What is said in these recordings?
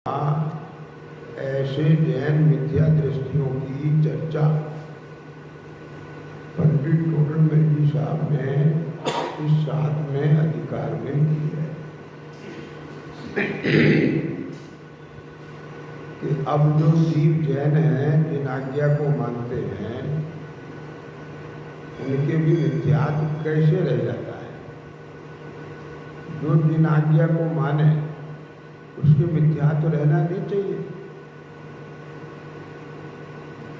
ऐसे जैन मिथ्या दृष्टियों की चर्चा पंडित टोडरमल जी साहब ने इस 7वें अधिकार में की है कि अब जो शिव जैन हैं जिन आज्ञा को मानते हैं उनके भी मिथ्यात्व कैसे रह जाता है। जो जिन आज्ञा को माने उसके मिथ्यात्व रहना नहीं चाहिए।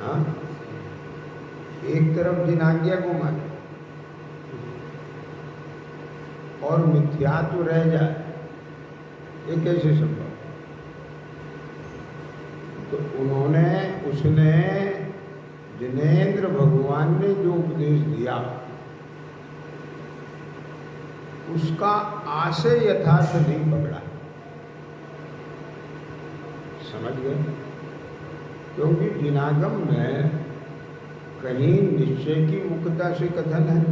हाँ, एक तरफ जिन आज्ञा को माने और मिथ्यात्व रह जाए, ये कैसे संभव। तो उसने जिनेंद्र भगवान ने जो उपदेश दिया उसका आशय यथार्थ नहीं पकड़ा। समझ गए? क्योंकि जिनागम में कहीं निश्चय की मुख्यता से कथन है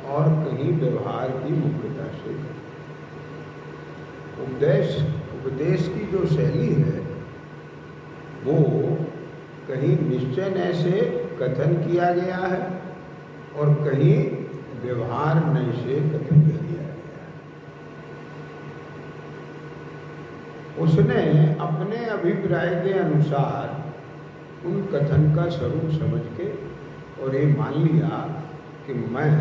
और कहीं व्यवहार की मुख्यता से। उपदेश की जो शैली है वो कहीं निश्चय नय से कथन किया गया है और कहीं व्यवहार नय से कथन किया गया है। उसने अपने अभिप्राय के अनुसार उन कथन का स्वरूप समझ के और ये मान लिया कि मैं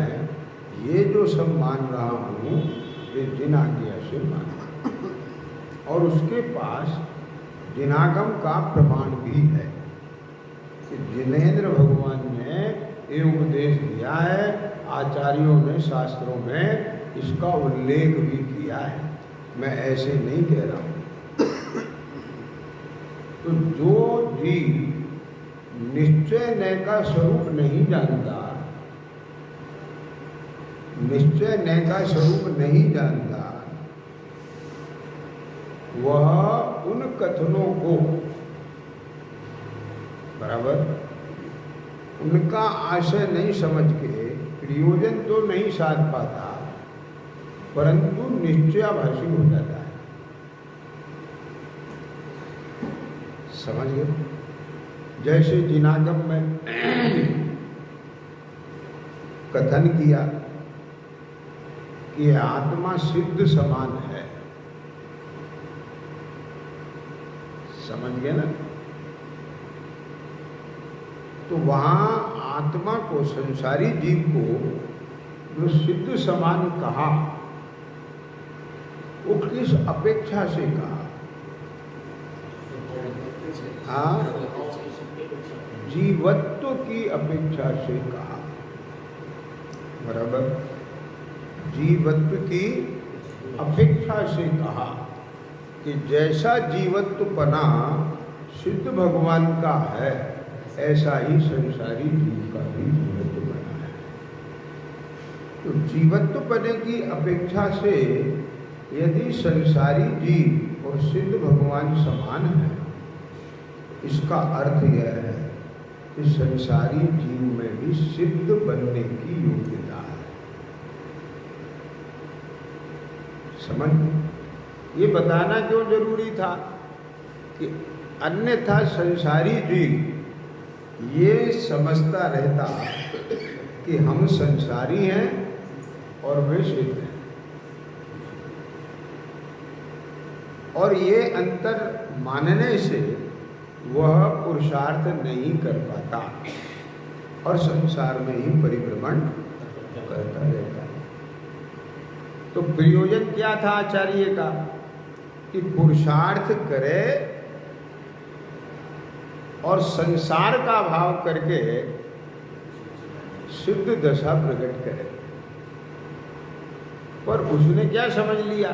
ये जो सब मान रहा हूँ ये जिन आज्ञा से मान रहा हूँ और उसके पास जिनागम का प्रमाण भी है कि जिनेंद्र भगवान ने ये उपदेश दिया है। आचार्यों ने शास्त्रों में इसका उल्लेख भी किया है, मैं ऐसे नहीं कह रहा हूँ। तो जो जीव निश्चय नय का स्वरूप नहीं जानता, निश्चय नय का स्वरूप नहीं जानता, वह उन कथनों को बराबर उनका आशय नहीं समझ के प्रयोजन तो नहीं साध पाता, परंतु निश्चयाभासी हो जाता है। समझ गए? जैसे जिनागम में कथन किया कि आत्मा सिद्ध समान है। समझ गए ना? तो वहां आत्मा को, संसारी जीव को जो सिद्ध समान कहा वो किस अपेक्षा से कहा? हाँ, जीवत्व की अपेक्षा से कहा। बराबर, जीवत्व की अपेक्षा से कहा कि जैसा जीवत्व पना सिद्ध भगवान का है ऐसा ही संसारी जीव का भी जीवत्व बना है। तो जीवत्व पने की अपेक्षा से यदि संसारी जीव और सिद्ध भगवान समान है, इसका अर्थ यह है कि संसारी जीव में भी सिद्ध बनने की योग्यता है। समझ? ये बताना क्यों जरूरी था कि अन्यथा संसारी जीव ये समझता रहता कि हम संसारी हैं और वे सिद्ध हैं, और ये अंतर मानने से वह पुरुषार्थ नहीं कर पाता और संसार में ही परिभ्रमण करता रहता है। तो प्रयोजन क्या था आचार्य का कि पुरुषार्थ करे और संसार का भाव करके सिद्ध दशा प्रकट करे। पर उसने क्या समझ लिया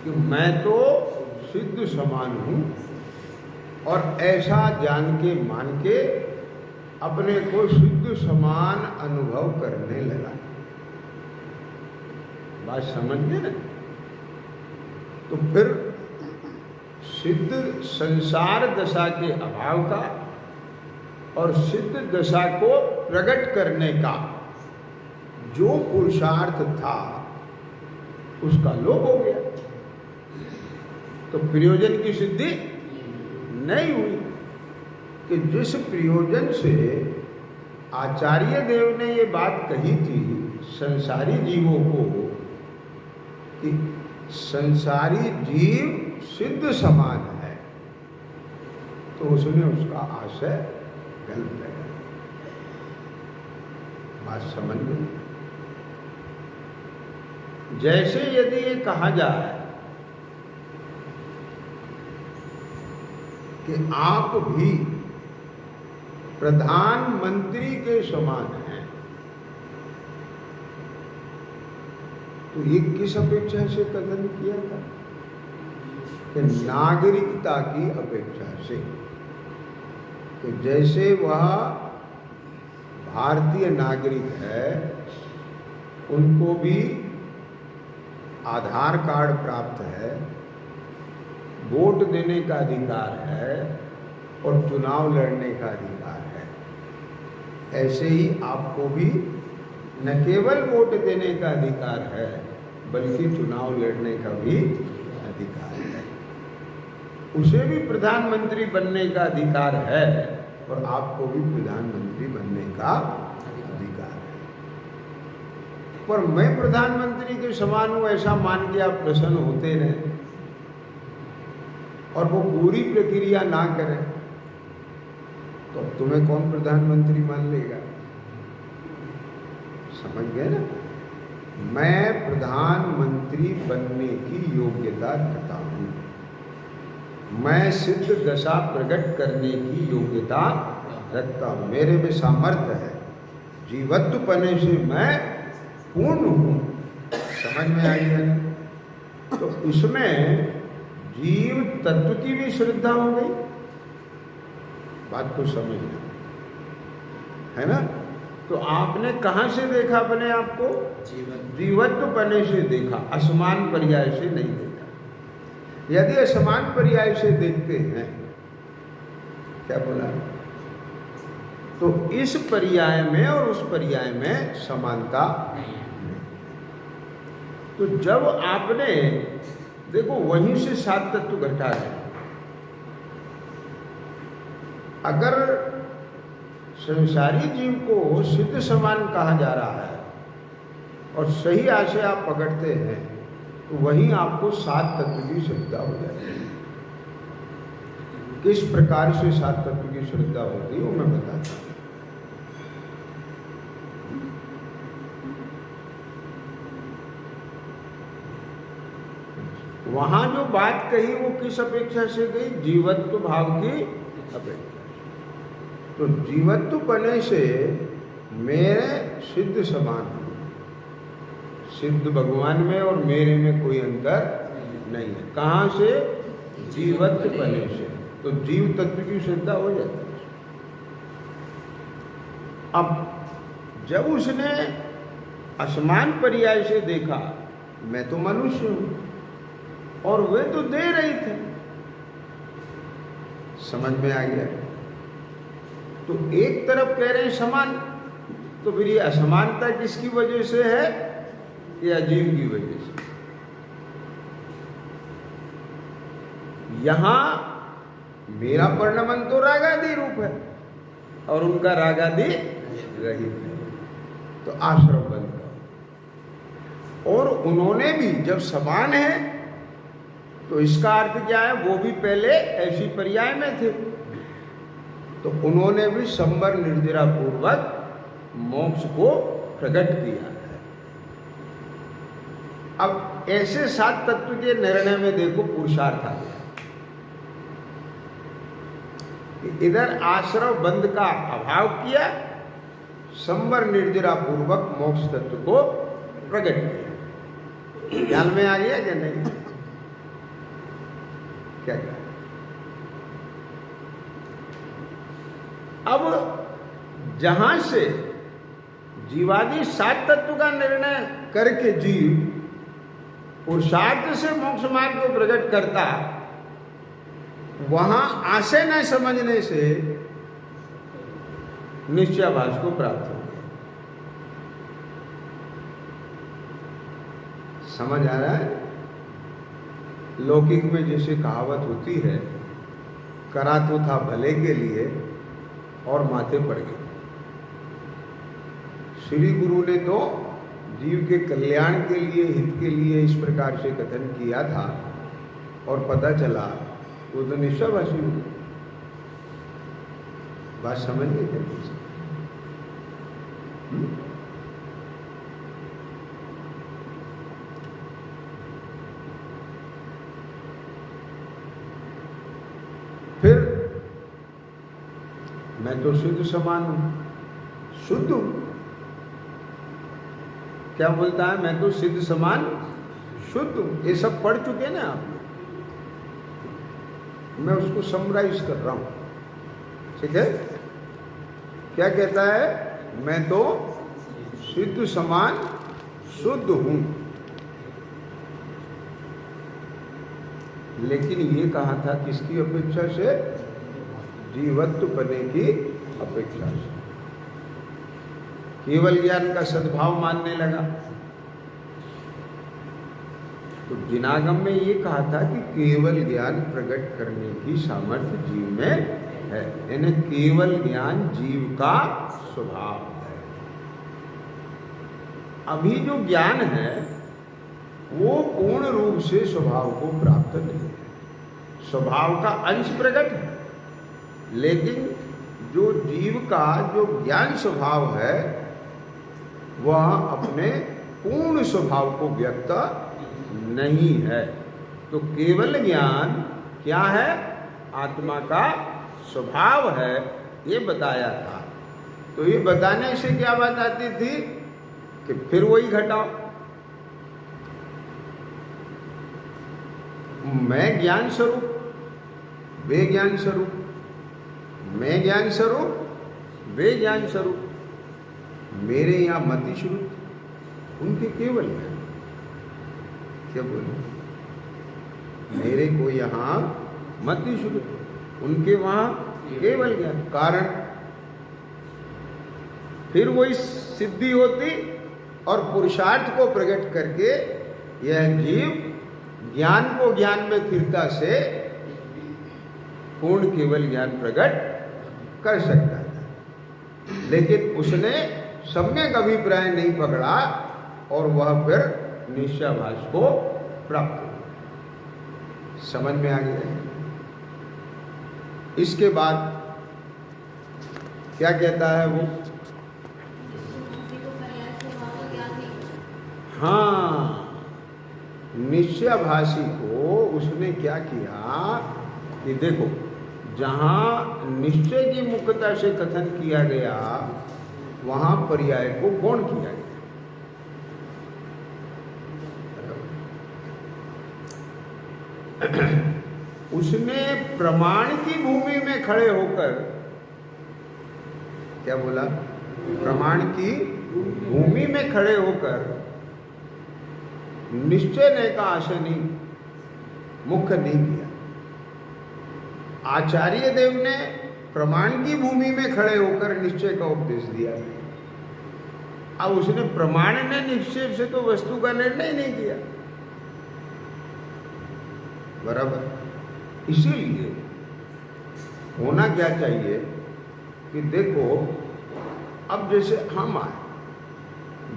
कि मैं तो सिद्ध समान हूं और ऐसा जान के मान के अपने को सिद्ध समान अनुभव करने लगा। बात समझ गए ना? तो फिर सिद्ध संसार दशा के अभाव का और सिद्ध दशा को प्रकट करने का जो पुरुषार्थ था उसका लोप हो गया। तो प्रयोजन की सिद्धि नहीं हुई। कि जिस प्रयोजन से आचार्य देव ने ये बात कही थी संसारी जीवों को कि संसारी जीव सिद्ध समान है, तो उसने उसका आशय गलत है। बात समझ में? जैसे यदि ये कहा जाए कि आप भी प्रधानमंत्री के समान हैं, तो ये किस अपेक्षा से कथन किया था? कि नागरिकता की अपेक्षा से, कि जैसे वह भारतीय नागरिक है उनको भी आधार कार्ड प्राप्त है, वोट देने का अधिकार है और चुनाव लड़ने का अधिकार है, ऐसे ही आपको भी न केवल वोट देने का अधिकार है बल्कि चुनाव लड़ने का भी अधिकार है। उसे भी प्रधानमंत्री बनने का अधिकार है और आपको भी प्रधानमंत्री बनने का अधिकार है। पर मैं प्रधानमंत्री के समान हूं ऐसा मान के आप प्रसन्न होते रहे और वो पूरी प्रक्रिया ना करें, तो अब तुम्हें कौन प्रधानमंत्री मान लेगा? समझ गए ना? मैं प्रधानमंत्री बनने की योग्यता रखता हूं, मैं सिद्ध दशा प्रकट करने की योग्यता रखता हूं, मेरे में सामर्थ्य है, जीवत्व पने से मैं पूर्ण हूं। समझ में आई है ना? तो इसमें जीव तत्व की भी श्रद्धा हो गई। बात को समझना है ना? तो आपने कहां से देखा अपने आप को? जीवत्व पने से देखा, असमान पर्याय से नहीं देखा। यदि असमान पर्याय से देखते हैं, क्या बोला, तो इस पर्याय में और उस पर्याय में समानता नहीं। तो जब आपने देखो वहीं से 7 तत्व घटा है। अगर संसारी जीव को सिद्ध समान कहा जा रहा है और सही आशय आप पकड़ते हैं तो वहीं आपको 7 तत्व की श्रद्धा हो जाती है। किस प्रकार से 7 तत्व की श्रद्धा होती है वो मैं बताता हूं। वहां जो बात कही वो किस अपेक्षा से गई? जीवत्व भाव की अपेक्षा। तो जीवत्व पने से मेरे सिद्ध समान हूं, सिद्ध भगवान में और मेरे में कोई अंतर नहीं है। कहां से? जीवत्व पने से। तो जीव तत्व की श्रद्धा हो जाती है। अब जब उसने असमान पर्याय से देखा, मैं तो मनुष्य हूं और वे तो दे रही थे, समझ में आ गया? तो एक तरफ कह रहे हैं समान, तो फिर ये असमानता किसकी वजह से है? या जीव की वजह से? यहां मेरा वर्णमन तो रागादि रूप है और उनका रागादि रहित है, तो आश्रम बंद करो। और उन्होंने भी जब समान है तो इसका अर्थ क्या है? वो भी पहले ऐसी पर्याय में थे, तो उन्होंने भी संबर निर्जरा पूर्वक मोक्ष को प्रकट किया है। अब ऐसे 7 तत्व के निर्णय में देखो पुरुषार्थ आ गया। इधर आश्रव बंध का अभाव किया, संबर निर्जरा पूर्वक मोक्ष तत्व को प्रकट किया। ध्यान में आ गया क्या नहीं? क्या? अब जहां से जीवादि 7 तत्व का निर्णय करके जीव पुरुषार्थ से मोक्ष मार्ग को प्रकट करता, वहां आशय न समझने से निश्चयाभास को प्राप्त हो गया। समझ आ रहा है? लौकिक में जैसे कहावत होती है, करा तो था भले के लिए और माथे पड़ गए। श्री गुरु ने तो जीव के कल्याण के लिए, हित के लिए इस प्रकार से कथन किया था और पता चला वो तो निश्चयभाषी हो गए। बात समझ गए क्या? फिर मैं तो शुद्ध समान हूं, शुद्ध हूं। क्या बोलता है? मैं तो सिद्ध समान शुद्ध हूं। ये सब पढ़ चुके ना आप लोग, मैं उसको समराइज कर रहा हूं, ठीक है? क्या कहता है? मैं तो सिद्ध समान शुद्ध हूं। लेकिन ये कहा था किसकी अपेक्षा से? जीवत्व बने की अपेक्षा से। केवल ज्ञान का सद्भाव मानने लगा। तो जिनागम में ये कहा था कि केवल ज्ञान प्रकट करने की सामर्थ्य जीव में है, यानी केवल ज्ञान जीव का स्वभाव है। अभी जो ज्ञान है वो पूर्ण रूप से स्वभाव को प्राप्त नहीं है, स्वभाव का अंश प्रकट है, लेकिन जो जीव का जो ज्ञान स्वभाव है वह अपने पूर्ण स्वभाव को व्यक्त नहीं है। तो केवल ज्ञान क्या है? आत्मा का स्वभाव है, ये बताया था। तो ये बताने से क्या बात आती थी कि फिर वही घटाओ, मैं ज्ञान स्वरूप, वे ज्ञान स्वरूप, मैं ज्ञान स्वरूप, वे ज्ञान स्वरूप, मेरे यहां मति श्रुत, उनके केवल ज्ञान। क्या बोले? मेरे को यहां मति श्रुत, उनके वहां केवल ज्ञान। कारण फिर वही सिद्धि होती और पुरुषार्थ को प्रकट करके यह जीव ज्ञान को ज्ञान में स्थिरता से पूर्ण केवल ज्ञान प्रकट कर सकता था। लेकिन उसने सम्यक अभिप्राय नहीं पकड़ा और वह फिर निश्चयाभास को प्राप्त हुआ। समझ में आ गया? इसके बाद क्या कहता है वो? हाँ, निश्चयाभासी को उसने क्या किया कि देखो, जहां निश्चय की मुख्यता से कथन किया गया वहां पर्याय को गौण किया गया। उसने प्रमाण की भूमि में खड़े होकर क्या बोला? प्रमाण की भूमि में खड़े होकर निश्चय ने का आशय नहीं, मुख्य नहीं किया। आचार्य देव ने प्रमाण की भूमि में खड़े होकर निश्चय का उपदेश दिया। अब उसने प्रमाण ने निश्चय से तो वस्तु का निर्णय नहीं किया, बराबर। इसीलिए होना क्या चाहिए कि देखो, अब जैसे हम आए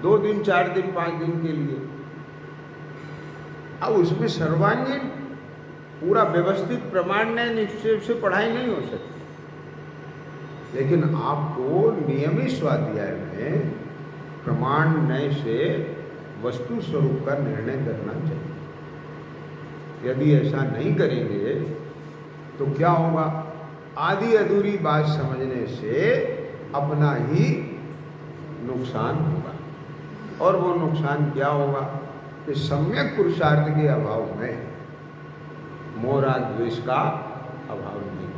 2 दिन 4 दिन 5 दिन के लिए, अब उसमें सर्वांगीण पूरा व्यवस्थित प्रमाण ने निश्चय से पढ़ाई नहीं हो सकती। लेकिन आपको नियमित स्वाध्याय में प्रमाण नय से वस्तु स्वरूप का निर्णय करना चाहिए। यदि ऐसा नहीं करेंगे तो क्या होगा? आधी अधूरी बात समझने से अपना ही नुकसान होगा। और वो नुकसान क्या होगा कि सम्यक पुरुषार्थ के अभाव में मोह राग द्वेष का अभाव नहीं,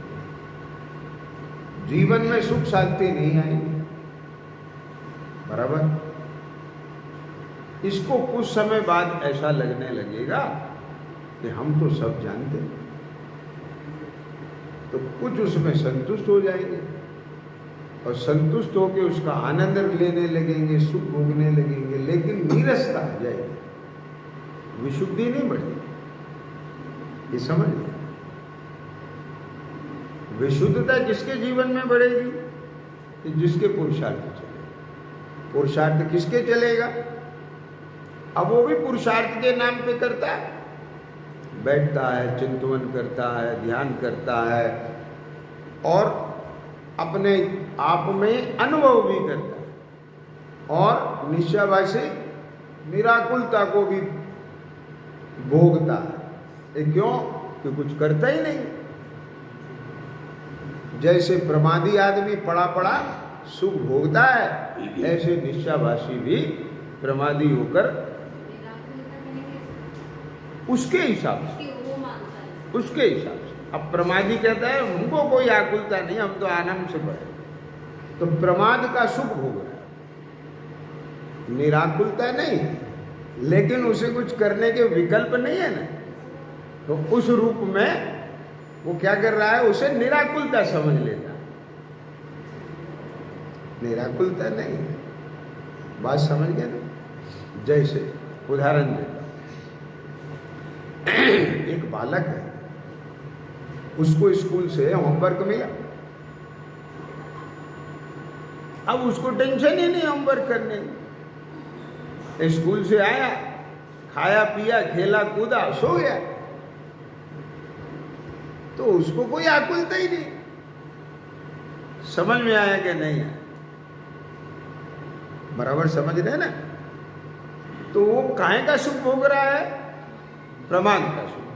जीवन में सुख शांति नहीं आएगी, बराबर। इसको कुछ समय बाद ऐसा लगने लगेगा कि हम तो सब जानते हैं, तो कुछ उसमें संतुष्ट हो जाएंगे और संतुष्ट होकर उसका आनंद लेने लगेंगे, सुख भोगने लगेंगे, लेकिन नीरसता आ जाएगी, विशुद्धि नहीं बढ़ेगी। ये समझ लिया। विशुद्धता किसके जीवन में बढ़ेगी? कि जिसके पुरुषार्थ चलेगा। पुरुषार्थ किसके चलेगा? अब वो भी पुरुषार्थ के नाम पे करता है, बैठता है, चिंतन करता है, ध्यान करता है और अपने आप में अनुभव भी करता है और निश्चयवासी निराकुलता को भी भोगता है। ये क्यों? कि कुछ करता ही नहीं। जैसे प्रमादी आदमी पड़ा पड़ा सुख भोगता है, ऐसे निश्चयवासी भी प्रमादी होकर उसके हिसाब से, उसके हिसाब से। अब प्रमादी कहता है हमको कोई आकुलता नहीं, हम तो आनंद से पड़े, तो प्रमाद का सुख भोग रहा है, निराकुलता नहीं है, लेकिन उसे कुछ करने के विकल्प नहीं है ना। तो उस रूप में वो क्या कर रहा है? उसे निराकुलता समझ लेता, निराकुलता नहीं है। बात समझ गए ना? जैसे उदाहरण देता, एक बालक है, उसको स्कूल से होमवर्क मिला। अब उसको टेंशन ही नहीं होमवर्क करने की। स्कूल से आया, खाया पिया, खेला कूदा, सो गया, तो उसको कोई आकुलता ही नहीं। समझ में आया कि नहीं आया? बराबर समझ रहे ना? तो वो काहे का सुख भोग रहा है? प्रमाद का सुख।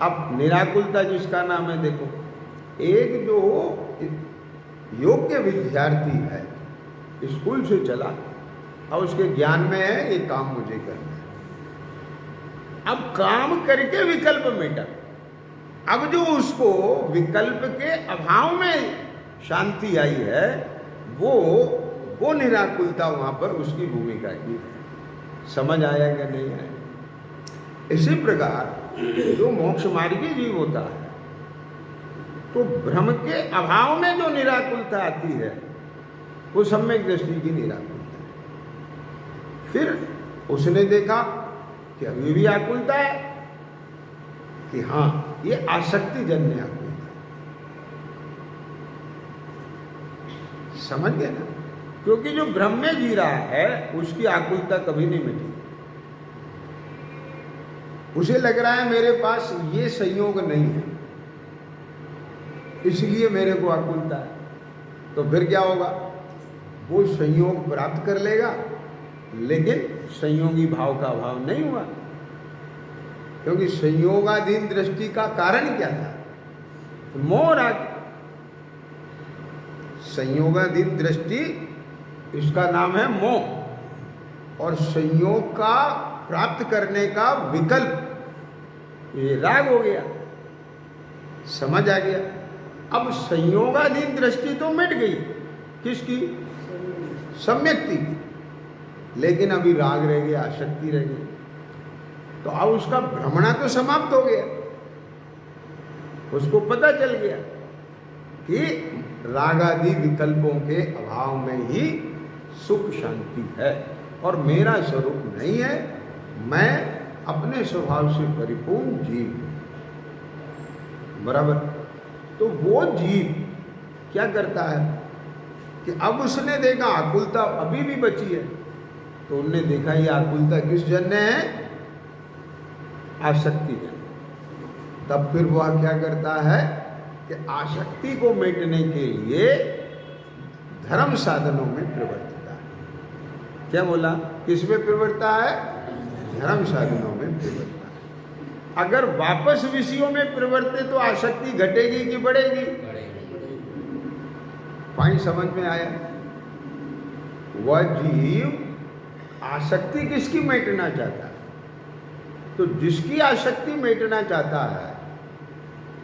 अब निराकुलता जिसका नाम है, देखो, एक जो योग्य विद्यार्थी है, स्कूल से चला और उसके ज्ञान में है ये काम मुझे करना है। अब काम करके विकल्प मिटा। अब जो उसको विकल्प के अभाव में शांति आई है, वो निराकुलता वहां पर उसकी भूमिका की है। समझ आया कि नहीं आया? इसी प्रकार जो मोक्ष मार्गी जीव होता है, तो भ्रम के अभाव में जो निराकुलता आती है, वो सम्यक दृष्टि की निराकुलता है। फिर उसने देखा कि अभी भी आकुलता है, कि हाँ ये आसक्ति जन्य आकुलता है। समझ गए ना? क्योंकि जो भ्रम में जी रहा है उसकी आकुलता कभी नहीं मिटी। उसे लग रहा है मेरे पास ये संयोग नहीं है, इसलिए मेरे को आकुलता है। तो फिर क्या होगा? वो संयोग प्राप्त कर लेगा, लेकिन संयोगी भाव का अभाव नहीं हुआ। क्योंकि संयोगाधीन दृष्टि का कारण क्या था? मोह राग। संयोगाधीन दृष्टि, इसका नाम है मोह, और संयोग का प्राप्त करने का विकल्प ये राग हो गया। समझ आ गया? अब संयोगाधीन दृष्टि तो मिट गई, किसकी? सम्यक्ति की, लेकिन अभी राग रह गया, आसक्ति रह गई। तो अब उसका भ्रमणा तो समाप्त हो गया। उसको पता चल गया कि रागादि विकल्पों के अभाव में ही सुख शांति है और मेरा स्वरूप नहीं है, मैं अपने स्वभाव से परिपूर्ण जीव हूं। बराबर? तो वो जीव क्या करता है कि अब उसने देखा आकुलता अभी भी बची है, तो उनने देखा ये आकुलता किस जन्य है? आसक्ति जन्य। तब फिर वह क्या करता है कि आसक्ति को मिटने के लिए धर्म साधनों में प्रवर्तता है। क्या बोला? किस में प्रवर्तता है? धर्म साधनों में प्रवर्तता है। अगर वापस विषयों में प्रवर्ते तो आसक्ति घटेगी कि बढ़ेगी? पॉइंट समझ में आया? वह जीव आसक्ति किसकी मिटना चाहता है? तो जिसकी आसक्ति मिटना चाहता है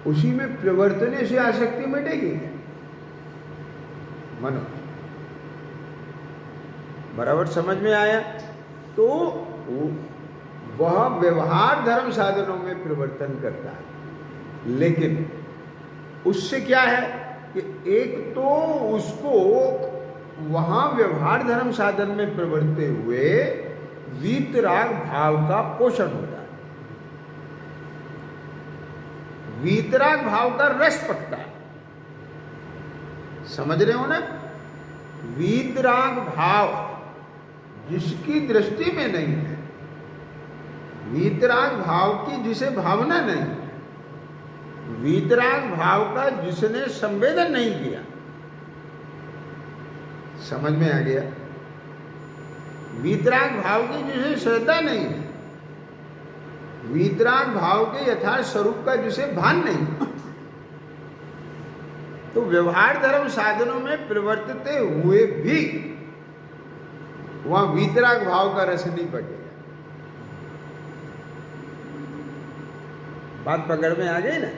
उसी में प्रवर्तने से आसक्ति मिटेगी। मनो बराबर समझ में आया? तो वह व्यवहार धर्म साधनों में परिवर्तन करता है, लेकिन उससे क्या है कि एक तो उसको वहां व्यवहार धर्म साधन में प्रवर्ते हुए वीतराग भाव का पोषण होता है। वीतराग भाव का रस पकता है। समझ रहे हो ना? वीतराग भाव जिसकी दृष्टि में नहीं है, वीतराग भाव की जिसे भावना नहीं है, वीतराग भाव का जिसने संवेदन नहीं किया, समझ में आ गया? वीतराग भाव की जिसे श्रद्धा नहीं है, वीतराग भाव के यथार्थ स्वरूप का जिसे भान नहीं, तो व्यवहार धर्म साधनों में प्रवर्तित हुए भी वहां वीतराग भाव का रस नहीं पड़ेगा। बात पकड़ में आ गई ना?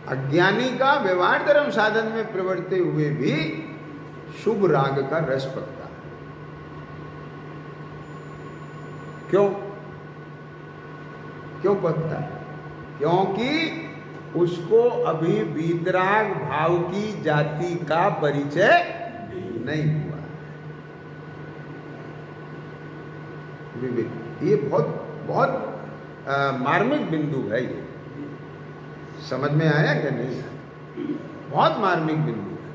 अज्ञानी का व्यवहार धर्म साधन में प्रवर्तित हुए भी शुभ राग का रस पकता है। क्यों? क्यों पकता है? क्योंकि उसको अभी वीतराग भाव की जाति का परिचय नहीं हुआ। ये बहुत बहुत मार्मिक बिंदु है। ये समझ में आया कि नहीं? बहुत मार्मिक बिंदु है।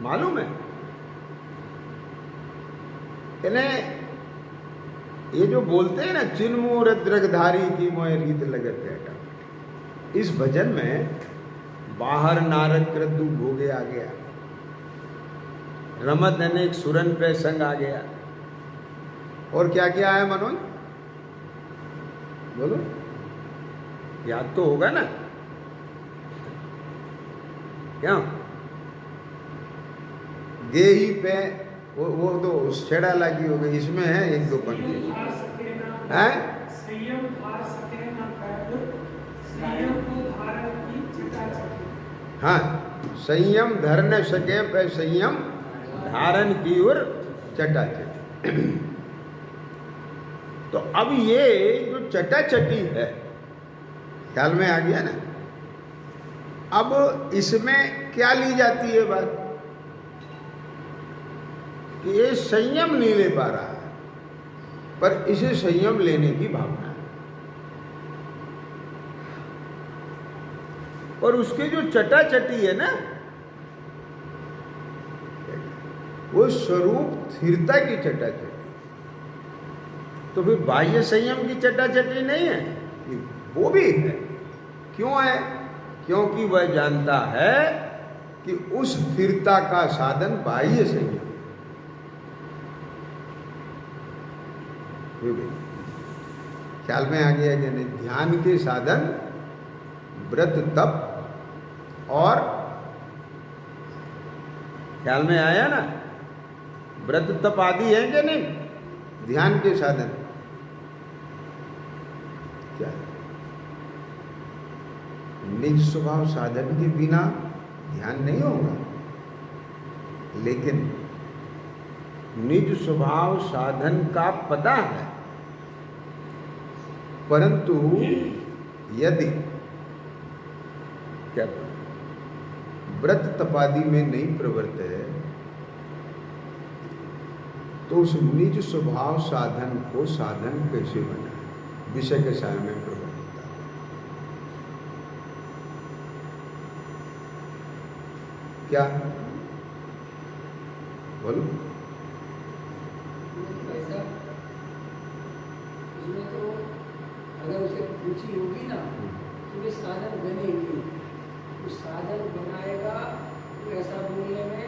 मालूम है इन्हें, ये जो बोलते हैं ना, चिन्मूर द्रगधारी की मोह रीत लगत है, इस भजन में बाहर नारद क्रतु भोगे आ गया, रमत अनेक सुरन पे संग आ गया, और क्या क्या आया मनोज? बोलो, याद तो होगा ना? क्या गेही पे वो तो छेड़ा लगी हो गई, इसमें है एक दो पंक्ति है। हाँ, संयम धर न सके पे संयम धारण की ओर चटाचट। तो अब ये जो चटाचटी है, ख्याल में आ गया ना? अब इसमें क्या ली जाती है बात? कि ये संयम नहीं ले पा रहा है, पर इसे संयम लेने की भावना है। और उसके जो चटाचटी है ना, वो स्वरूप स्थिरता की चटाचटी। तो फिर बाह्य संयम की चटाचटी नहीं है, वो भी है। क्यों है? क्योंकि वह जानता है कि उस स्थिरता का साधन बाह्य संयम। ख्याल में आ गया कि नहीं? ध्यान के साधन व्रत तप, और ख्याल में आया ना? व्रत तप आदि है कि नहीं ध्यान के साधन? क्या निज स्वभाव साधन के बिना ध्यान नहीं होगा, लेकिन निज स्वभाव साधन का पता है, परंतु यदि क्या व्रत तपादि में नहीं प्रवृत्त है, तो उस निज स्वभाव साधन को साधन कैसे बना? विषय के साय में प्रवृत्त। क्या बोलो? अगर उसे रुचि होगी ना, तो वे साधन बनेगी। उस साधन बनाएगा तो ऐसा बोलने में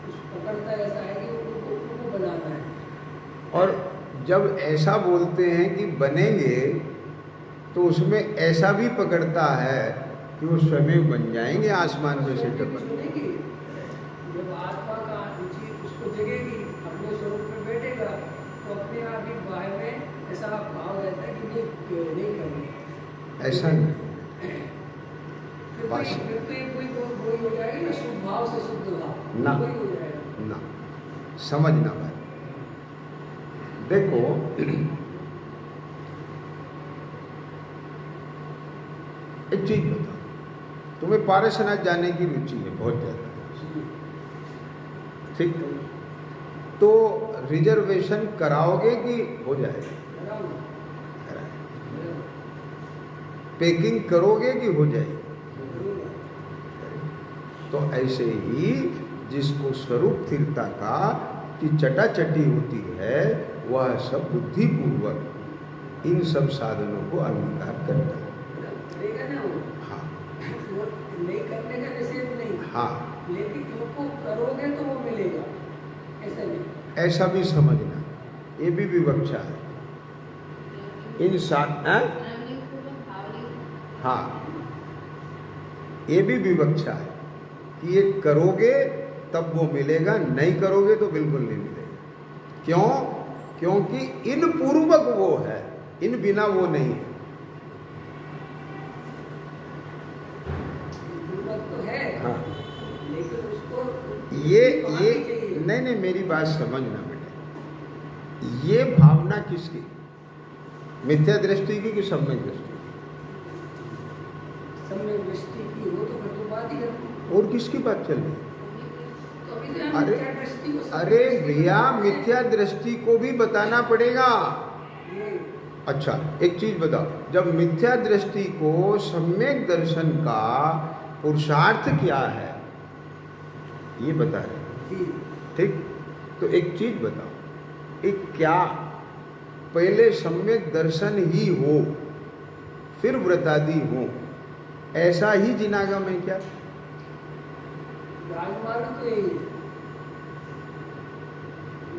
उस पकड़ता ऐसा है कि उनको बनाना है। और जब ऐसा बोलते हैं कि बनेंगे, तो उसमें ऐसा भी पकड़ता है कि वो स्वयं बन जाएंगे आसमान में से टपक। जब आत्मा का रुचि उसको जगेगी, अपने स्वरूप में बैठेगा, तो अपने आप ही बाहर में ऐसा भाव रहता है कि नहीं करनी। ऐसा नहीं। फिर तो ये कोई हो जाएगी ना, शुद्ध भाव से शुद्ध भाव ना, कोई हो जाएगा ना। समझना भाई, देखो एक चीज बताओ, तुम्हें पारसनाथ जाने की रुचि है बहुत ज्यादा, ठीक? तो रिजर्वेशन कराओगे कि हो जाएगा? बराबर, कराएं। पैकिंग करोगे कि हो जाएगी? बराबर। तो ऐसे ही जिसको स्वरूप स्थिरता का की चटाचटी होती है, वह सब बुद्धिपूर्वक इन सब साधनों को अंगीकार करता है। करेगा ना वो, हाँ वो नहीं करने का निषेध नहीं, हाँ, लेकिन उनको करोगे तो वो मिलेगा, ऐसा नहीं। ऐसा भी समझना, ये भी विवक्षा है। इन हाँ, ये भी विवक्षा है कि ये करोगे तब वो मिलेगा, नहीं करोगे तो बिल्कुल नहीं मिलेगा। क्यों? क्योंकि इन पूर्वक वो है, इन बिना वो नहीं है। पूर्वक तो है, हाँ, लेकिन उसको ये आनी चाहिए। नहीं, मेरी बात समझना बेटा, ये भावना किसकी? मिथ्या दृष्टि की कि सम्यक दृष्टि की? सम्यक दृष्टि की, वो तो फिर तो बात ही करती। और किसकी बात चल रही है? तो अभी तो हम अरे मिथ्या दृष्टि को सम्यक अरे दृष्टि भैया, बताते हैं। मिथ्या दृष्टि को भी बताना पड़ेगा। ये अच्छा, एक चीज बताओ, जब मिथ्या दृष्टि को सम्यक दर्शन का पुरुषार्थ क्या है, ये बता रहे हैं। जी, ठीक, तो एक चीज बताओ, एक क्या पहले सम्यक दर्शन ही हो फिर व्रतादि हो, ऐसा ही जिनागम है क्या? राजमार्ग तो यही है,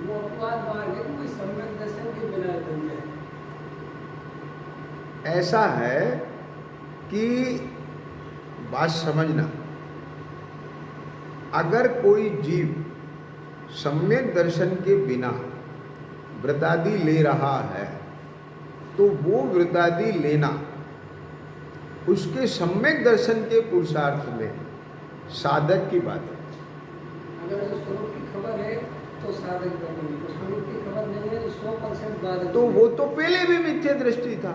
वो अपवाद मार्ग है कि कोई सम्यक दर्शन के बिना बन जाए। ऐसा है कि बात समझना, अगर कोई जीव सम्यक दर्शन के बिना व्रतादि ले रहा है, तो वो व्रतादि लेना उसके सम्यक दर्शन के पुरुषार्थ में साधक की बात है। अगर उस स्वरूप की खबर है तो साधक बनेगी, उस स्वरूप की खबर नहीं है तो 100% बाधक। तो वो तो पहले भी मिथ्या दृष्टि था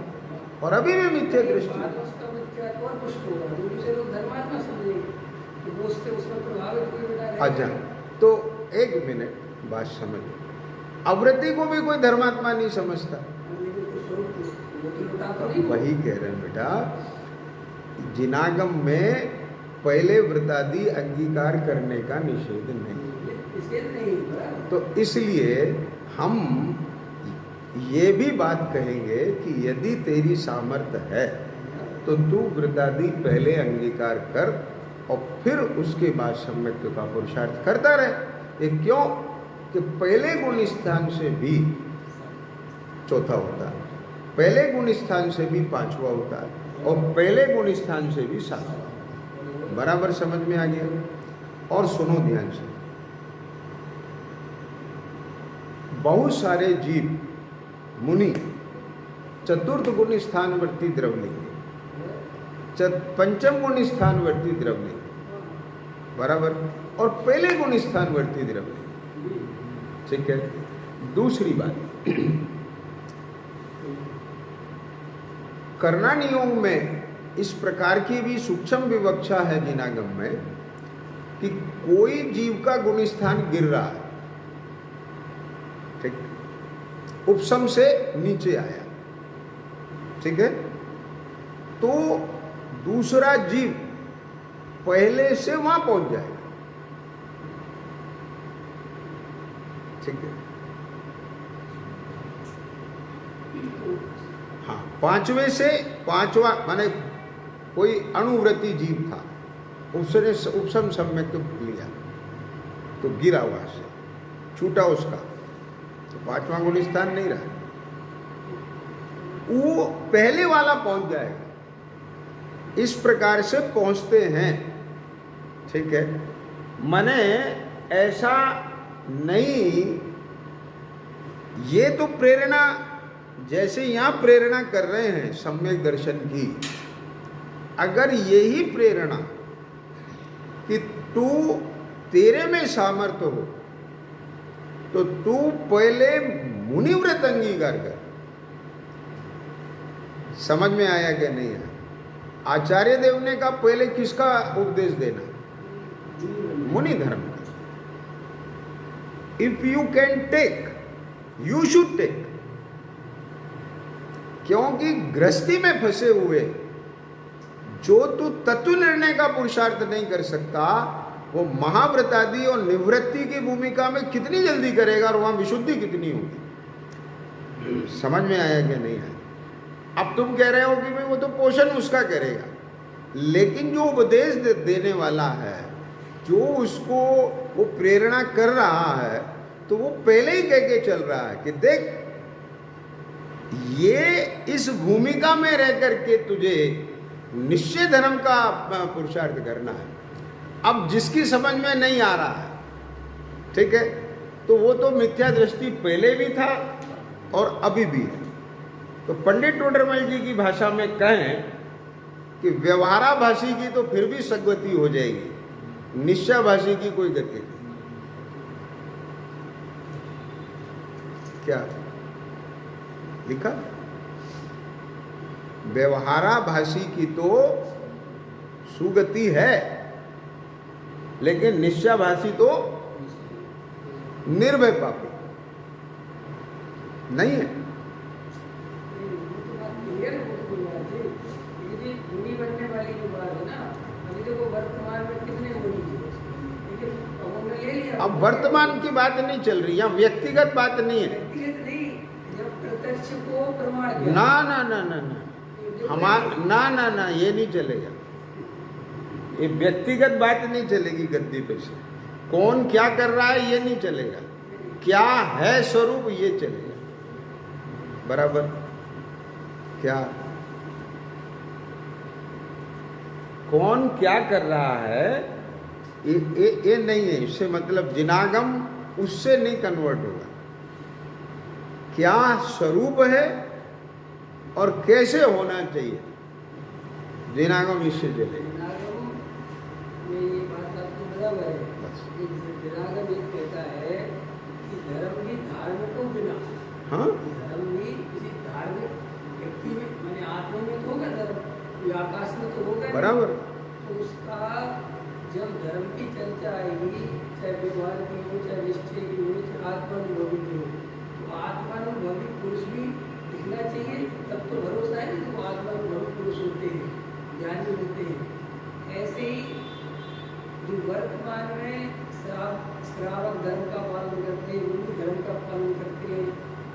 और अभी भी मिथ्या दृष्टि बाद है। उसका मिथ्यात्व और पुष्ट होगा, जो दूसरे लोग धर्मात्मा समझेंगे तो वो उससे उसमें प्रभावित हुए बिना रहेगा। अच्छा, तो एक मिनट बात समझो, अव्रति को भी कोई धर्मात्मा नहीं समझता। लेकिन उस स्वरूप को वो तो लुटा तो नहीं। वही कह रहे हैं बेटा, जिनागम में पहले व्रतादि अंगीकार करने का निषेध नहीं। निषेध नहीं है। तो इसलिए हम ये भी बात कहेंगे कि यदि तेरी सामर्थ्य है तो तू व्रतादि पहले अंगीकार कर और फिर उसके बाद सम्यक का पुरुषार्थ करता रहे। ये क्यों? कि पहले गुण स्थान से भी चौथा होता है, पहले गुण स्थान से भी पांचवा होता है और पहले गुण स्थान से भी सातवां। बराबर समझ में आ गया? और सुनो ध्यान से, बहुत सारे जीव मुनि चतुर्थ गुण स्थानवर्ती द्रव्यलिंग, पंचम गुण स्थानवर्ती द्रव्यलिंग, बराबर, और पहले गुण स्थानवर्ती द्रव्यलिंग। ठीक है। दूसरी बात, कर्णानियोग में इस प्रकार की भी सूक्ष्म विवक्षा है जिनागम में कि कोई जीव का गुण स्थान गिर रहा है, ठीक, उपसम से नीचे आया, ठीक है, तो दूसरा जीव पहले से वहां पहुंच जाएगा, ठीक है। हाँ, पांचवें से पांचवा माने कोई अणुव्रती जीव था, उसने उपसम सम्यक लिया तो गिरा वहां से, छूटा उसका, तो पांचवा गुण स्थान नहीं रहा, वो पहले वाला पहुंच जाएगा। इस प्रकार से पहुंचते हैं, ठीक है। माने ऐसा नहीं, ये तो प्रेरणा, जैसे यहां प्रेरणा कर रहे हैं सम्यक दर्शन की, अगर यही प्रेरणा कि तू तेरे में सामर्थ्य हो तो तू पहले मुनिव्रत अंगीकार कर। समझ में आया कि नहीं है? आचार्य देव ने कहा पहले किसका उपदेश देना? मुनि धर्म का। If you can take, you should take. क्योंकि गृहस्थी में फंसे हुए जो तू तत्व निर्णय का पुरुषार्थ नहीं कर सकता, वो महाव्रत आदि और निवृत्ति की भूमिका में कितनी जल्दी करेगा और वहां विशुद्धि कितनी होगी। समझ में आया कि नहीं आया? अब तुम कह रहे हो कि भाई वो तो पोषण उसका करेगा, लेकिन जो उपदेश देने वाला है, जो उसको वो प्रेरणा कर रहा है, तो वो पहले ही कह के चल रहा है कि देख, ये इस भूमिका में रह करके तुझे निश्चय धर्म का पुरुषार्थ करना है। अब जिसकी समझ में नहीं आ रहा है, ठीक है, तो वो तो मिथ्या दृष्टि पहले भी था और अभी भी है। तो पंडित टोडरमल जी की भाषा में कहें कि व्यवहाराभाषी की तो फिर भी सद्गति हो जाएगी, निश्चयभाषी की कोई गति नहीं। क्या लिखा? व्यवहाराभाषी की तो सुगति है, लेकिन निश्चयभाषी तो निर्भय पापी नहीं है। मुनि बनने वाली जो बात है ना, अभी देखो वर्तमान में कितने मुनि हैं, लेकिन अब हमने ले लिया। अब वर्तमान की बात नहीं चल रही, यहाँ व्यक्तिगत बात नहीं है। व्यक्तिगत नहीं, जब प्रत्यक्ष को प्रमाण किया। ना ना ना ना ना ना ना ना, ये नहीं चलेगा। ये व्यक्तिगत बात नहीं चलेगी गद्दी पे से। कौन क्या कर रहा है ये नहीं चलेगा, क्या है स्वरूप ये चलेगा। बराबर? क्या कौन क्या कर रहा है ये नहीं है। इससे मतलब जिनागम उससे नहीं कन्वर्ट होगा। क्या स्वरूप है और कैसे होना चाहिए, जिनागम इससे चलेगा। में ये बात आपकी बराबर है कि विरागम ये कहता है कि धर्म भी धार्मिकों बिना, हाँ, धर्म भी किसी धार्मिक व्यक्ति में, माने आत्मा में तो होगा धर्म, कोई आकाश में तो होगा बराबर। तो उसका जब धर्म की चर्चा आएगी, चाहे व्यवहार की हो, चाहे निश्चय की हो, चाहे आत्मानुभवी की हो, तो आत्मानुभवी पुरुष भी दिखना चाहिए। तब तो भरोसा है कि वो आत्मानुभवी पुरुष होते हैं, ज्ञानी होते हैं। ऐसे ही जो वर्तमान में श्रावक धर्म का पालन करते हैं, मुनि धर्म का पालन करते हैं,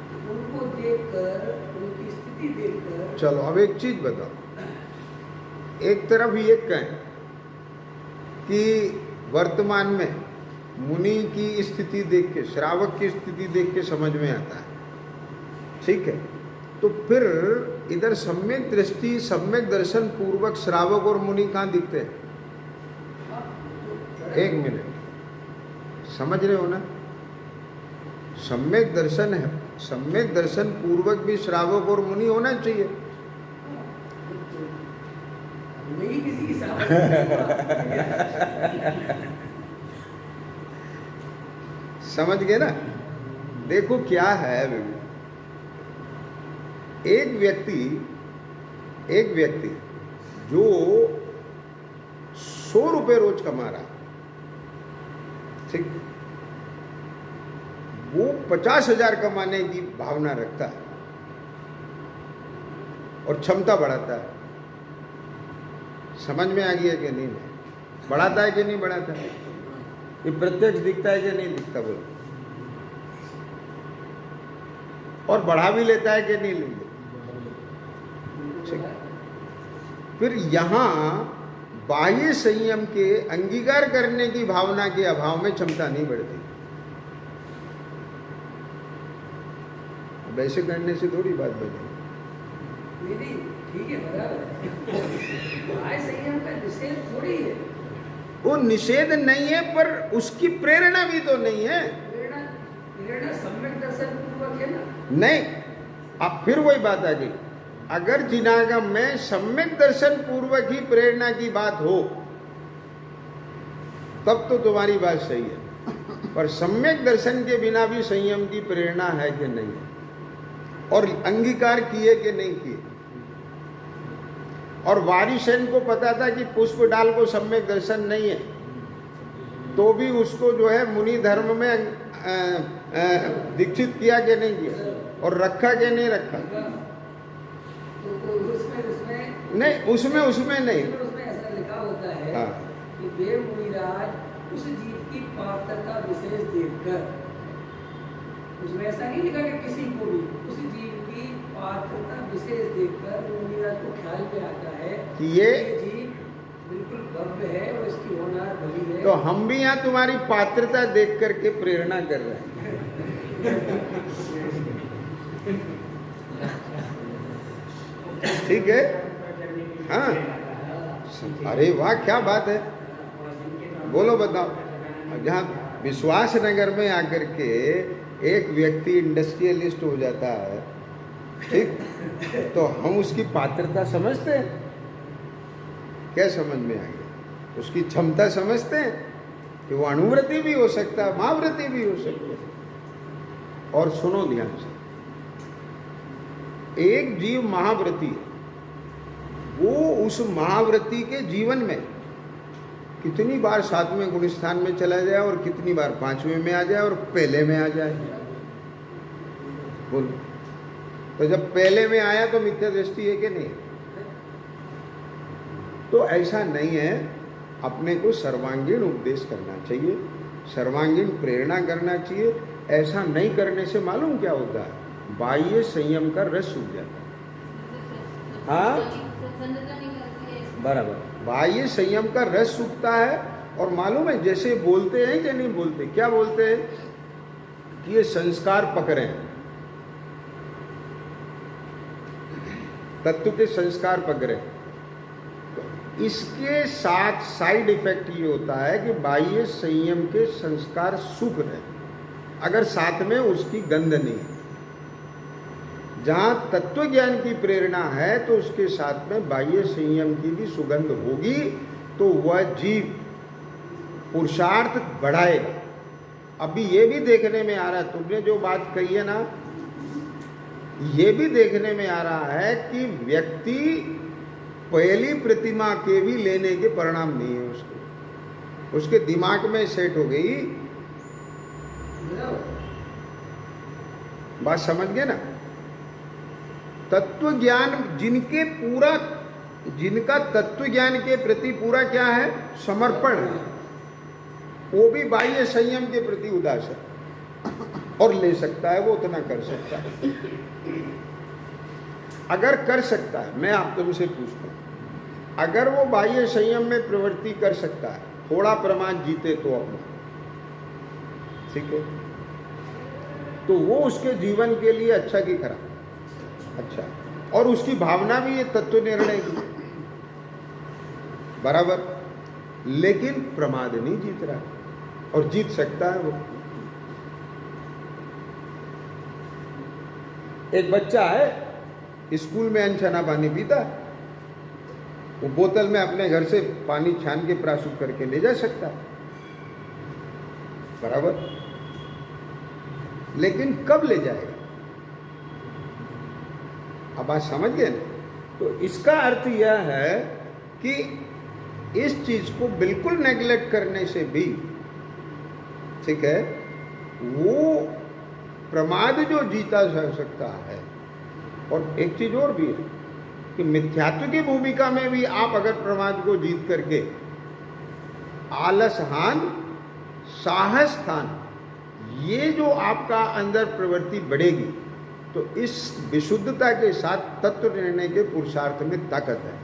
तो उनको देखकर, उनकी स्थिति देखकर। चलो अब एक चीज बताओ। एक तरफ ये कहें कि वर्तमान में मुनि की स्थिति देख के, श्रावक की स्थिति देख के समझ में आता है, ठीक है, तो फिर इधर सम्यक दृष्टि, सम्यक दर्शन पूर्वक श्रावक और मुनि कहाँ दिखते हैं? एक मिनट, समझ रहे हो ना? सम्यक दर्शन है, सम्यक दर्शन पूर्वक भी श्रावक और मुनि होना चाहिए। नहीं किसी की समझ गए ना? देखो क्या है, एक व्यक्ति जो 100 रुपए रोज कमा रहा, ठीक, वो 50,000 कमाने की भावना रखता है और क्षमता बढ़ाता है। समझ में आ गया कि नहीं? बढ़ाता है कि नहीं बढ़ाता है? ये प्रत्यक्ष दिखता है कि नहीं दिखता? बोलो। और बढ़ा भी लेता है कि नहीं लेता? फिर यहां बाह्य संयम के अंगीकार करने की भावना के अभाव में क्षमता नहीं बढ़ती। वैसे करने से थोड़ी बात बनेगी। नहीं, ठीक है, बराबर है। बाह्य संयम का निषेध थोड़ी है। वो निषेध नहीं है, पर उसकी प्रेरणा भी तो नहीं है। प्रेरणा सम्यक दर्शन पूर्वक है ना? नहीं, अब फिर वही बात आ गई। अगर जिनागम में सम्यक दर्शन पूर्वक ही प्रेरणा की बात हो, तब तो तुम्हारी बात सही है। पर सम्यक दर्शन के बिना भी संयम की प्रेरणा है कि नहीं, और अंगीकार किए कि नहीं किए। और वारिसेन को पता था कि पुष्प डाल को सम्यक दर्शन नहीं है, तो भी उसको जो है मुनि धर्म में दीक्षित किया कि नहीं किया, और रखा कि नहीं रखा? तो उसमें नहीं, उसमें नहीं। उसमें ऐसा लिखा होता है हाँ। कि देव मुनिराज उस जीव की पात्रता विशेष देखकर, उसमें ऐसा नहीं लिखा कि किसी को भी, उस जीव की पात्रता विशेष देखकर मुनिराज को ख्याल में आता है कि ये जीव बिल्कुल भव्य है और इसकी होनहार भली है। तो हम भी यहाँ तुम्हारी पात्रता देख करके प्रेरणा कर रहे हैं। ठीक है, हाँ। अरे वाह, क्या बात है, बोलो बताओ। जहाँ विश्वास नगर में आकर के एक व्यक्ति इंडस्ट्रियलिस्ट हो जाता है, ठीक, तो हम उसकी पात्रता समझते हैं? क्या समझ में आ गया? उसकी क्षमता समझते हैं कि वो अणुव्रती भी हो सकता है, महाव्रती भी हो सकता है। और सुनो ध्यान से, एक जीव महाव्रती है, वो उस महाव्रती के जीवन में कितनी बार 7वें गुण स्थान में चला जाए और कितनी बार 5वें में आ जाए और पहले में आ जाए, बोलो। तो जब पहले में आया तो मिथ्या दृष्टि है कि नहीं? तो ऐसा नहीं है, अपने को सर्वांगीण उपदेश करना चाहिए, सर्वांगीण प्रेरणा करना चाहिए। ऐसा नहीं करने से मालूम क्या होता है? बाह्य संयम का रस सूख जाता है। हाँ, बराबर, बाह्य संयम का रस सूखता है। और मालूम है, जैसे बोलते हैं कि नहीं बोलते, क्या बोलते हैं कि ये संस्कार पकड़े हैं, तत्व के संस्कार पकड़े। तो इसके साथ साइड इफेक्ट ये होता है कि बाह्य संयम के संस्कार सूख रहे, अगर साथ में उसकी गंध नहीं है। जहां तत्व ज्ञान की प्रेरणा है तो उसके साथ में बाह्य संयम की भी सुगंध होगी, तो वह जीव पुरुषार्थ बढ़ाएगा। अभी ये भी देखने में आ रहा है, तुमने जो बात कही है ना, ये भी देखने में आ रहा है कि व्यक्ति पहली प्रतिमा के भी लेने के परिणाम नहीं है उसको, उसके दिमाग में सेट हो गई बात, समझ गए ना? तत्व ज्ञान जिनका तत्व ज्ञान के प्रति पूरा क्या है, समर्पण है, वो भी बाह्य संयम के प्रति उदास है और ले सकता है, वो उतना कर सकता है। अगर कर सकता है, मैं आप तुमसे पूछता हूं, अगर वो बाह्य संयम में प्रवृत्ति कर सकता है, थोड़ा प्रमाद जीते तो अपना, ठीक है, तो वो उसके जीवन के लिए अच्छा की खराब? अच्छा। और उसकी भावना भी ये तत्व निर्णय की, बराबर। लेकिन प्रमाद नहीं जीत रहा, और जीत सकता है वो। एक बच्चा है, स्कूल में अनछना पानी पीता है, वो बोतल में अपने घर से पानी छान के प्राशुद्ध करके ले जा सकता है, बराबर। लेकिन कब ले जाएगा? अब बात समझ गए ना? तो इसका अर्थ यह है कि इस चीज को बिल्कुल नेग्लेक्ट करने से भी, ठीक है, वो प्रमाद जो जीता जा सकता है। और एक चीज और भी है कि मिथ्यात्व की भूमिका में भी आप अगर प्रमाद को जीत करके आलसहान, साहसहान, ये जो आपका अंदर प्रवृत्ति बढ़ेगी, तो इस विशुद्धता के साथ तत्व निर्णय के पुरुषार्थ में ताकत है।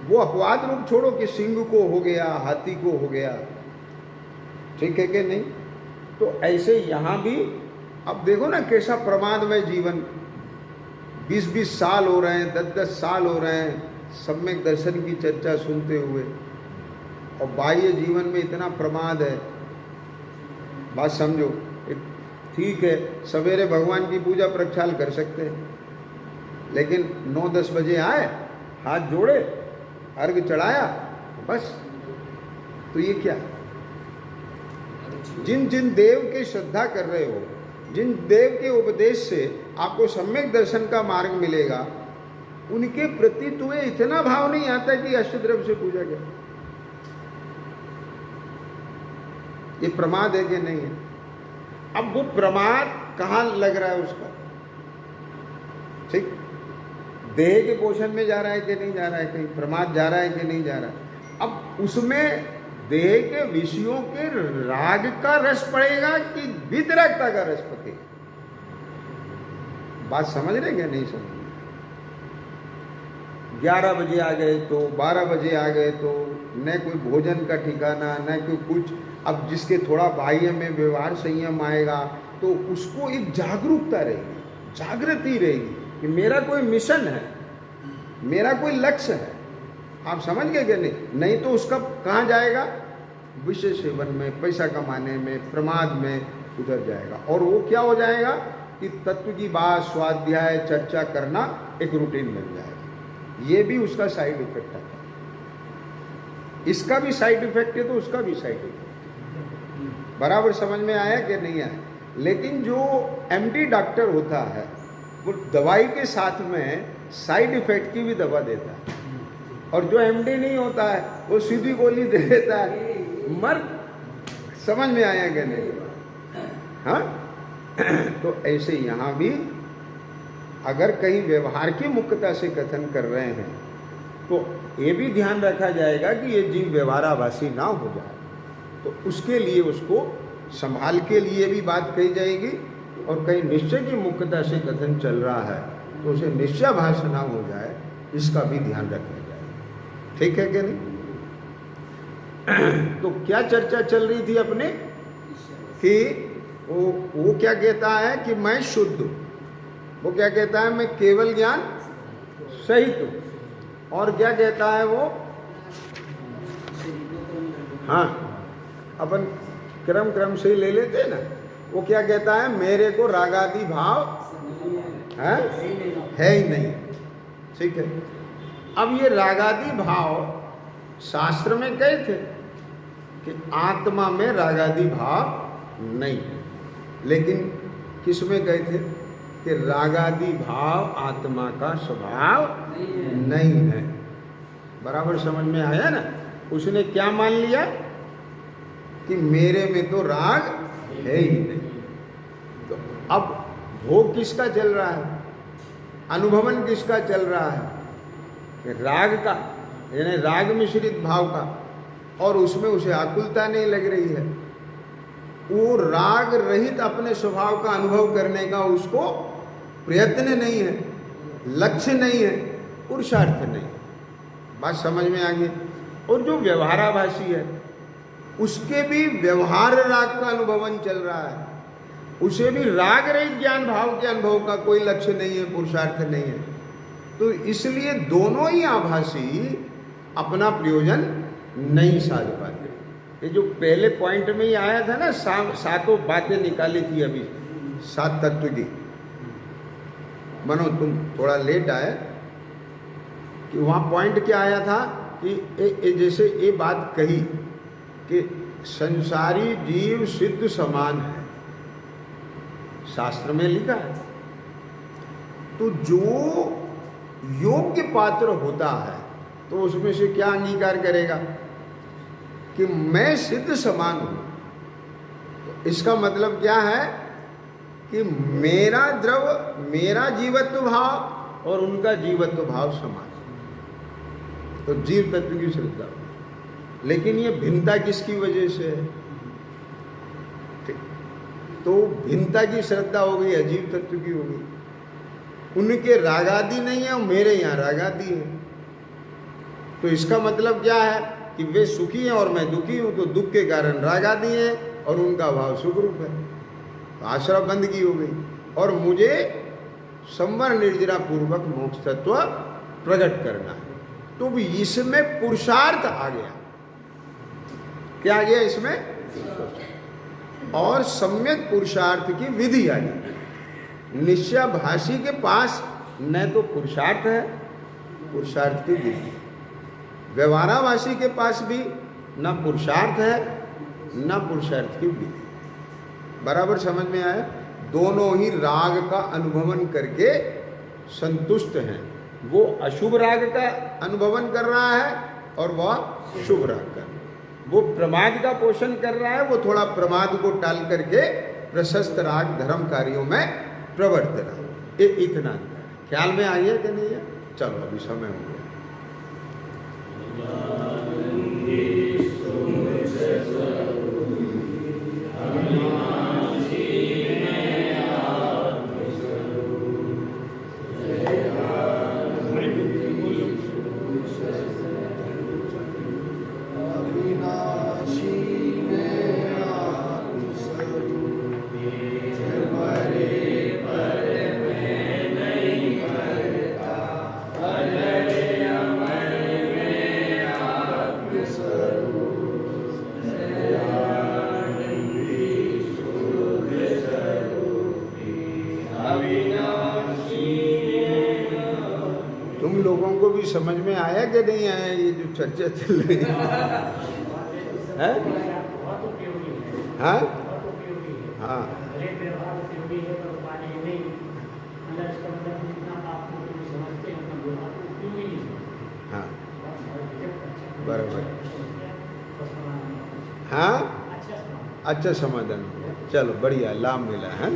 वो अपवाद रूप छोड़ो कि सिंह को हो गया, हाथी को हो गया, ठीक है कि नहीं? तो ऐसे यहां भी अब देखो ना कैसा प्रमादमय जीवन, 20-20 साल हो रहे हैं, 10-10 साल हो रहे हैं सम्यक दर्शन की चर्चा सुनते हुए, और बाह्य जीवन में इतना प्रमाद है। बात समझो, ठीक है, सवेरे भगवान की पूजा प्रक्षाल कर सकते हैं, लेकिन 9-10 बजे आए, हाथ जोड़े, अर्घ चढ़ाया, बस। तो ये क्या? जिन जिन देव की श्रद्धा कर रहे हो, जिन देव के उपदेश से आपको सम्यक दर्शन का मार्ग मिलेगा, उनके प्रति तुम्हें इतना भाव नहीं आता कि अष्टद्रव्य से पूजा करें। ये प्रमाद है कि नहीं है? अब वो प्रमाद कहाँ लग रहा है उसका? ठीक, देह के पोषण में जा रहा है कि नहीं जा रहा है, कहीं प्रमाद जा रहा है कि नहीं जा रहा है। अब उसमें देह के विषयों के राग का रस पड़ेगा कि वितरकता का रस पड़ेगा? बात समझ रहे क्या नहीं समझ? 11 बजे आ गए तो 12 बजे आ गए तो न कोई भोजन का ठिकाना, न कोई कुछ। अब जिसके थोड़ा बाह्य में व्यवहार संयम आएगा तो उसको एक जागरूकता रहेगी, जागृति रहेगी कि मेरा कोई मिशन है, मेरा कोई लक्ष्य है। आप समझ गए कि नहीं? नहीं तो उसका कहाँ जाएगा? विषय सेवन में, पैसा कमाने में, प्रमाद में उधर जाएगा। और वो क्या हो जाएगा कि तत्व की बात, स्वाध्याय, चर्चा करना एक रूटीन बन जाएगा। ये भी उसका साइड इफेक्ट है। इसका भी साइड इफेक्ट है तो उसका भी साइड इफेक्ट। बराबर समझ में आया कि नहीं आया? लेकिन जो एमडी डॉक्टर होता है वो दवाई के साथ में साइड इफेक्ट की भी दवा देता है, और जो एमडी नहीं होता है वो सीधी गोली दे देता है, मर। समझ में आया कि नहीं? हाँ। तो ऐसे यहाँ भी अगर कहीं व्यवहार की मुक्तता से कथन कर रहे हैं तो ये भी ध्यान रखा जाएगा कि ये जीव व्यवहाराभासी ना हो जाए। तो उसके लिए उसको संभाल के लिए भी बात कही जाएगी, और कहीं निश्चय की मुक्तता से कथन चल रहा है तो उसे निश्चयाभास ना हो जाए, इसका भी ध्यान रखा जाए। ठीक है कि नहीं? तो क्या चर्चा चल रही थी अपने कि वो क्या कहता है कि मैं शुद्ध हूँ, वो क्या कहता है मैं केवल ज्ञान सहित हूँ, और क्या कहता है वो? हाँ, अपन क्रम से ही ले लेते हैं ना। वो क्या कहता है? मेरे को रागादि भाव है ही नहीं। ठीक है। अब ये रागादि भाव शास्त्र में कहे थे कि आत्मा में रागादि भाव नहीं है, लेकिन किस में कहे थे कि रागादि भाव आत्मा का स्वभाव नहीं है। बराबर समझ में आया ना? उसने क्या मान लिया कि मेरे में तो राग है ही नहीं। तो अब भोग किसका चल रहा है, अनुभवन किसका चल रहा है? राग का, यानी राग मिश्रित भाव का, और उसमें उसे आकुलता नहीं लग रही है। वो राग रहित अपने स्वभाव का अनुभव करने का उसको प्रयत्न नहीं है, लक्ष्य नहीं है, पुरुषार्थ नहीं। बात समझ में आ गई? और जो व्यवहाराभासी है उसके भी व्यवहार राग का अनुभवन चल रहा है, उसे भी राग रहित ज्ञान भाव के अनुभव का कोई लक्ष्य नहीं है, पुरुषार्थ नहीं है। तो इसलिए दोनों ही आभासी अपना प्रयोजन नहीं साध पाते। ये जो पहले पॉइंट में ही आया था ना, सातों बातें निकाली थी अभी 7 तत्व की। मनो तुम थोड़ा लेट आए कि वहाँ पॉइंट क्या आया था कि जैसे ये बात कही कि संसारी जीव सिद्ध समान है, शास्त्र में लिखा है। तो जो योग्य पात्र होता है तो उसमें से क्या अंगीकार करेगा कि मैं सिद्ध समान हूं। तो इसका मतलब क्या है कि मेरा द्रव, मेरा जीवत्व भाव और उनका जीवत्व भाव समान। तो जीव तत्व की श्रद्धा। लेकिन ये भिन्नता किसकी वजह से है? तो भिन्नता की श्रद्धा हो गई, अजीव तत्व की हो गई। उनके रागादि नहीं है और मेरे यहाँ रागादि है। तो इसका मतलब क्या है कि वे सुखी हैं और मैं दुखी हूं, तो दुख के कारण रागादि है और उनका भाव सुख रूप है। तो आश्रय बंदगी हो गई और मुझे संवर निर्जरा पूर्वक मोक्ष तत्व प्रकट करना है। तो भी इसमें पुरुषार्थ आ गया। क्या आ गया इसमें? और सम्यक पुरुषार्थ की विधि आ गई। निश्चयाभासी के पास न तो पुरुषार्थ है, पुरुषार्थ की विधि। व्यवहाराभासी के पास भी न पुरुषार्थ है न पुरुषार्थ की विधि। बराबर समझ में आया? दोनों ही राग का अनुभवन करके संतुष्ट हैं। वो अशुभ राग का अनुभवन कर रहा है और वह शुभ राग का। वो प्रमाद का पोषण कर रहा है, वो थोड़ा प्रमाद को टाल करके प्रशस्त राग धर्म कार्यों में प्रवृत्त रहा। ये इतना अंतर है। ख्याल में आई है कि नहीं है? चलो अभी समय हो गया। तुम लोगों को भी समझ में आया कि नहीं आया ये जो चर्चा चल रही है? हैं? हाँ? हाँ। हाँ बराबर। हाँ अच्छा समाधान। चलो बढ़िया, लाभ मिला है।